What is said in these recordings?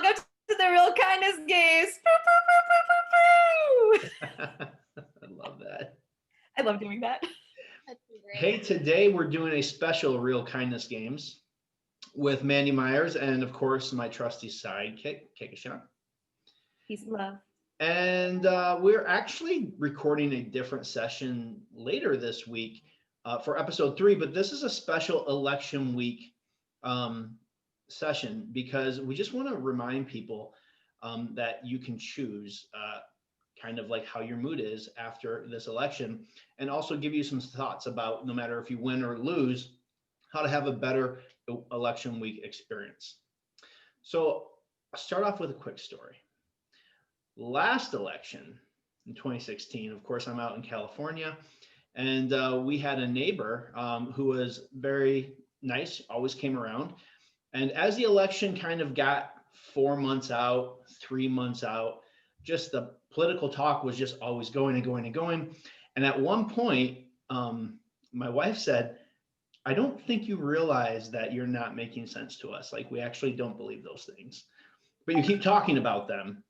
Welcome to the Real Kindness Games. I love that. I love doing that. That's great. Hey, today we're doing a special Real Kindness Games with Mandy Myers and, of course, my trusty sidekick, Kekishan. Peace and love. And we're actually recording a different session later this week for episode 3, but this is a special election week session because we just want to remind people that you can choose kind of like how your mood is after this election, and also give you some thoughts about, no matter if you win or lose, how to have a better election week experience. So I'll start off with a quick story. Last election in 2016, of course, I'm out in California, and we had a neighbor who was very nice, always came around. And as the election kind of got 4 months out, 3 months out, just the political talk was just always going and going and going. And at one point, my wife said, I don't think you realize that you're not making sense to us. Like, we actually don't believe those things, but you keep talking about them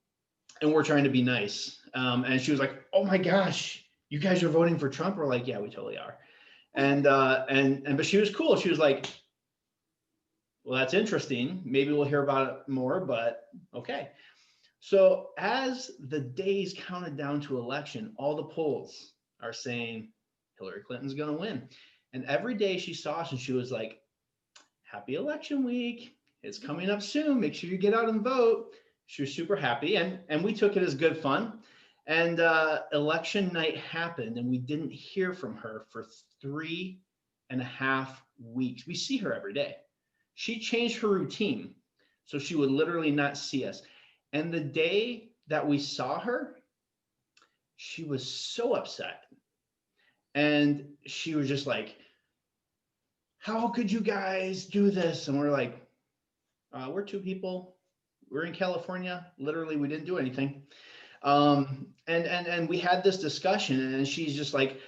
and we're trying to be nice. And she was like, oh my gosh, you guys are voting for Trump? We're like, yeah, we totally are. But she was cool. She was like, well, that's interesting. Maybe we'll hear about it more, but okay. So as the days counted down to election, all the polls are saying Hillary Clinton's going to win. And every day she saw us and she was like, happy election week. It's coming up soon. Make sure you get out and vote. She was super happy. And we took it as good fun. And election night happened and we didn't hear from her for 3.5 weeks. We see her every day. She changed her routine so she would literally not see us. And the day that we saw her, she was so upset. And she was just like, how could you guys do this? And we're like, we're 2 people. We're in California. Literally, we didn't do anything. And we had this discussion and she's just like,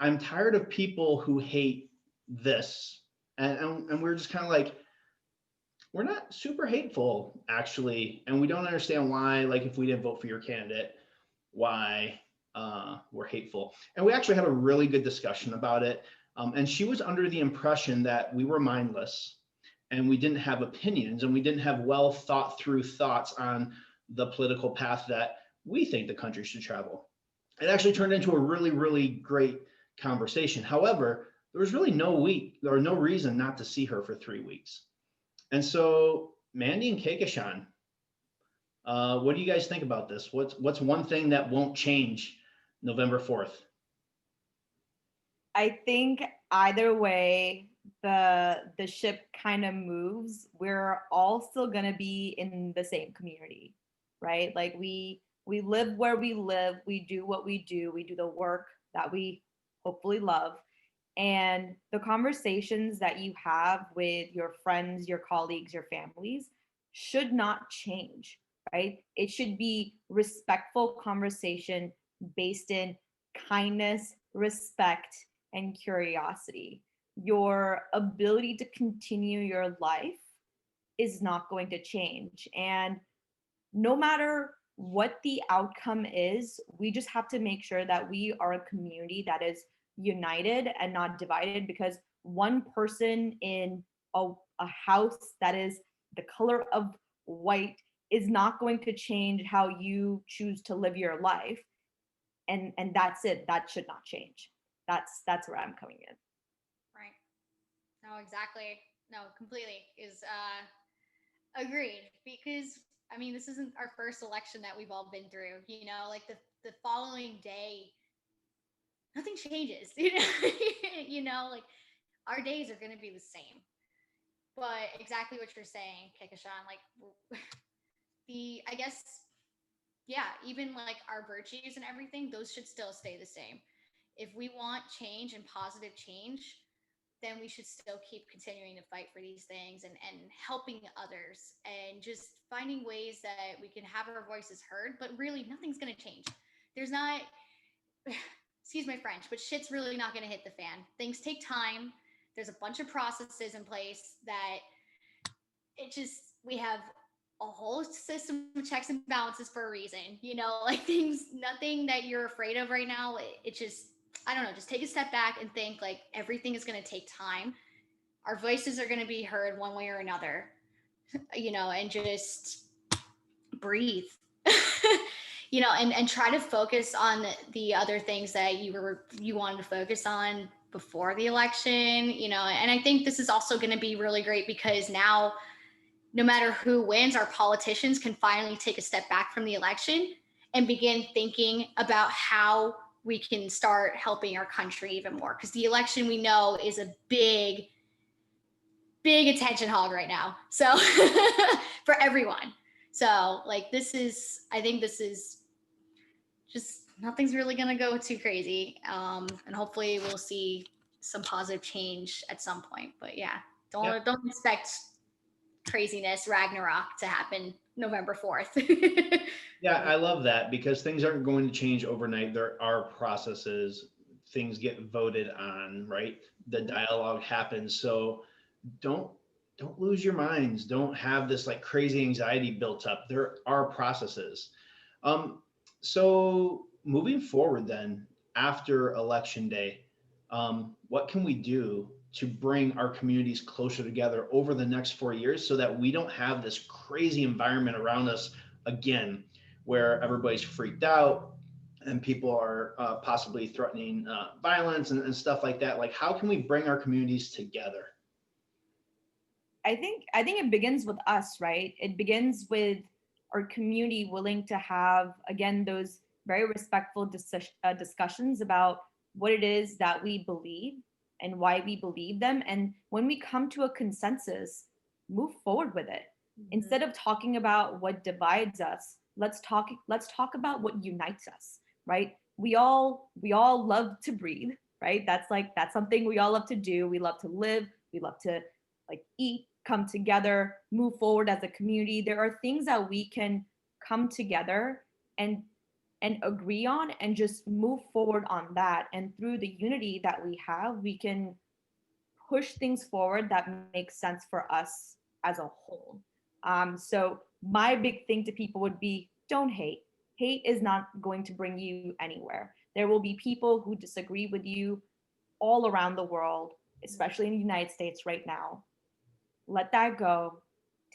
I'm tired of people who hate this. And we're just kind of like, we're not super hateful, actually, and we don't understand why, like, if we didn't vote for your candidate, why we're hateful. And we actually had a really good discussion about it. And she was under the impression that we were mindless and we didn't have opinions and we didn't have well thought through thoughts on the political path that we think the country should travel. It actually turned into a really, really great conversation. However, there was really no reason not to see her for 3 weeks. And so, Mandy and Kekishan, what do you guys think about this? What's one thing that won't change November 4th? I think either way, the ship kind of moves. We're all still gonna be in the same community, right? Like we live where we live, we do what we do the work that we hopefully love. And the conversations that you have with your friends, your colleagues, your families should not change, right? It should be respectful conversation based in kindness, respect, and curiosity. Your ability to continue your life is not going to change. And no matter what the outcome is, we just have to make sure that we are a community that is united and not divided, because one person in a house that is the color of white is not going to change how you choose to live your life. And that's it. That should not change. That's where I'm coming in. Right. No, exactly. No, completely is agreed. Because I mean, this isn't our first election that we've all been through. You know, like the following day, nothing changes. You know, like our days are going to be the same. But exactly what you're saying, Kekishan, like I guess, yeah, even like our virtues and everything, those should still stay the same. If we want change and positive change, then we should still keep continuing to fight for these things and helping others and just finding ways that we can have our voices heard. But really, nothing's going to change. There's not, excuse my French, but shit's really not going to hit the fan. Things take time. There's a bunch of processes in place that we have a whole system of checks and balances for a reason. You know, like things, nothing that you're afraid of right now. It just, I don't know, just take a step back and think like everything is going to take time. Our voices are going to be heard one way or another, you know, and just breathe. You know, and try to focus on the other things that you wanted to focus on before the election, you know. And I think this is also going to be really great because now no matter who wins, our politicians can finally take a step back from the election and begin thinking about how we can start helping our country even more. Because the election, we know, is a big, big attention hog right now. So for everyone. So, like, I think this is just nothing's really going to go too crazy. And hopefully we'll see some positive change at some point. But yeah, don't expect craziness, Ragnarok, to happen November 4th. Yeah, I love that because things aren't going to change overnight. There are processes, things get voted on, right? The dialogue happens. So don't lose your minds. Don't have this like crazy anxiety built up. There are processes. Um, so moving forward then, after election day, what can we do to bring our communities closer together over the next 4 years so that we don't have this crazy environment around us again, where everybody's freaked out and people are possibly threatening violence and stuff like that? Like, how can we bring our communities together? I think it begins with us, right? It begins with our community willing to have, again, those very respectful discussions about what it is that we believe and why we believe them. And when we come to a consensus, move forward with it. Instead of talking about what divides us, let's talk about what unites us, right? We all love to breathe, right? That's something we all love to do. We love to live, we love to like eat, come together, move forward as a community. There are things that we can come together and agree on and just move forward on that. And through the unity that we have, we can push things forward that makes sense for us as a whole. So my big thing to people would be don't hate. Hate is not going to bring you anywhere. There will be people who disagree with you all around the world, especially in the United States right now. Let that go,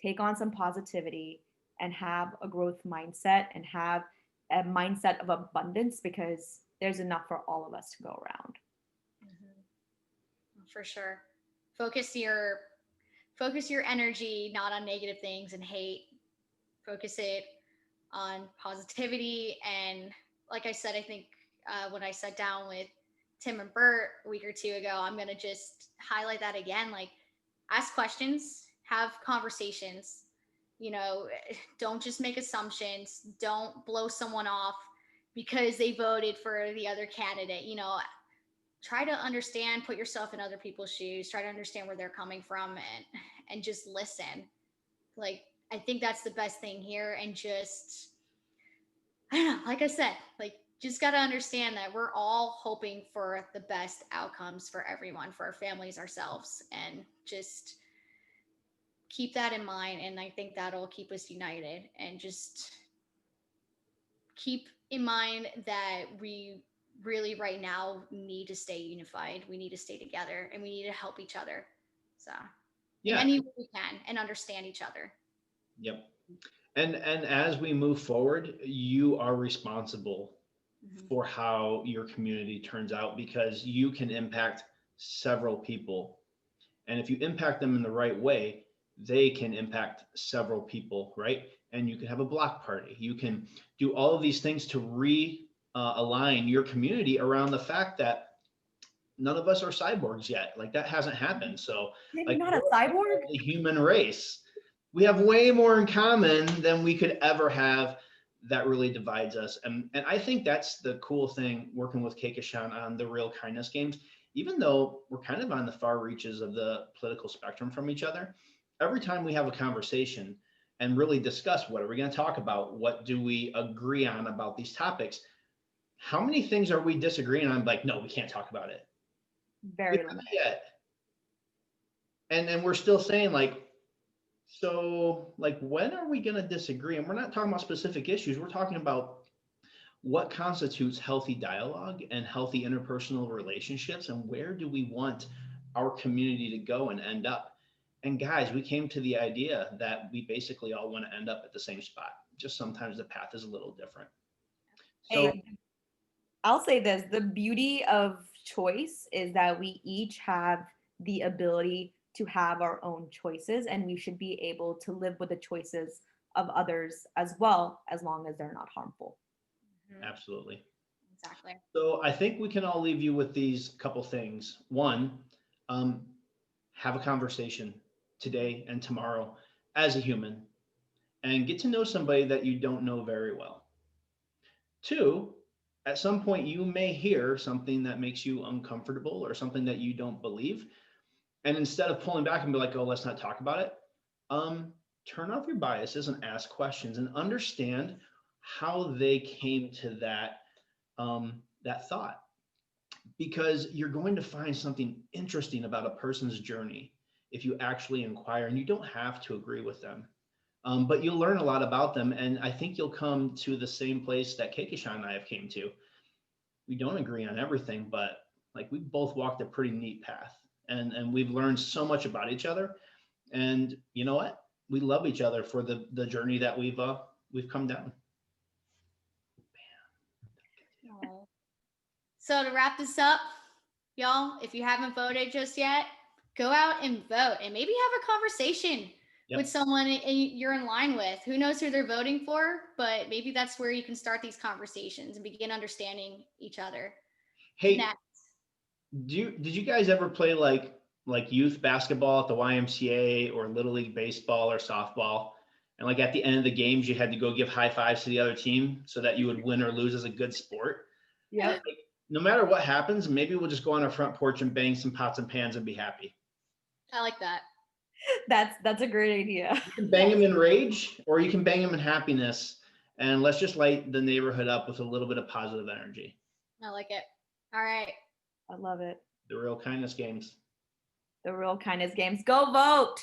take on some positivity, and have a growth mindset and have a mindset of abundance because there's enough for all of us to go around. For sure. Focus your focus your energy not on negative things and hate. Focus it on positivity. And like I said, I think when I sat down with Tim and Bert a week or two ago, I'm going to just highlight that again. Like, ask questions, have conversations, you know, don't just make assumptions, don't blow someone off because they voted for the other candidate. You know, try to understand, put yourself in other people's shoes, try to understand where they're coming from, and just listen. Like, I think that's the best thing here. And just, I don't know, like I said, like, just got to understand that we're all hoping for the best outcomes for everyone, for our families, ourselves, and just keep that in mind. And I think that'll keep us united. And just keep in mind that we really right now need to stay unified. We need to stay together and we need to help each other. So in Yeah. any way we can, and understand each other. Yep. And as we move forward, you are responsible for how your community turns out because you can impact several people. And if you impact them in the right way, they can impact several people, right? And you can have a block party. You can do all of these things to align your community around the fact that none of us are cyborgs yet. Like, that hasn't happened. So, You're like, not a cyborg? the human race, we have way more in common than we could ever have. That really divides us. And I think that's the cool thing working with Kehkashan on the Real Kindness Games. Even though we're kind of on the far reaches of the political spectrum from each other, every time we have a conversation and really discuss what are we going to talk about, what do we agree on about these topics, how many things are we disagreeing on? Like, no, we can't talk about it. Very limited. Yet. And we're still saying, like, So, like, when are we going to disagree? And we're not talking about specific issues. We're talking about what constitutes healthy dialogue and healthy interpersonal relationships, and where do we want our community to go and end up? And guys, we came to the idea that we basically all want to end up at the same spot. Just sometimes the path is a little different. So, Hey, I'll say this, the beauty of choice is that we each have the ability to have our own choices, and we should be able to live with the choices of others as well, as long as they're not harmful. Mhm. absolutely. Exactly. So, I think we can all leave you with these couple things. One, um, have a conversation today and tomorrow as a human and get to know somebody that you don't know very well. Two, at some point, you may hear something that makes you uncomfortable or something that you don't believe. And instead of pulling back and be like, oh, let's not talk about it, um, turn off your biases and ask questions and understand how they came to that thought, because you're going to find something interesting about a person's journey if you actually inquire, and you don't have to agree with them. But you'll learn a lot about them, and I think you'll come to the same place that Keikishan and I have came to. We don't agree on everything, but like we both walked a pretty neat path, and we've learned so much about each other. And you know what? We love each other for the journey that we've come down. Oh. So to wrap this up, y'all, if you haven't voted just yet, go out and vote and maybe have a conversation with Yep. someone you're in line with. Who knows who they're voting for, but maybe that's where you can start these conversations and begin understanding each other. Hey, Connect. did you guys ever play like youth basketball at the YMCA or little league baseball or softball? And like at the end of the games, you had to go give high fives to the other team so that you would win or lose as a good sport. Yep. No matter what happens, maybe we'll just go on our front porch and bang some pots and pans and be happy. I like that. That's a great idea. You can bang them in rage or you can bang them in happiness. And let's just light the neighborhood up with a little bit of positive energy. I like it. All right. I love it. The real kindness games. The real kindness games. Go vote.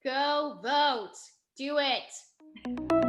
Go vote. Do it.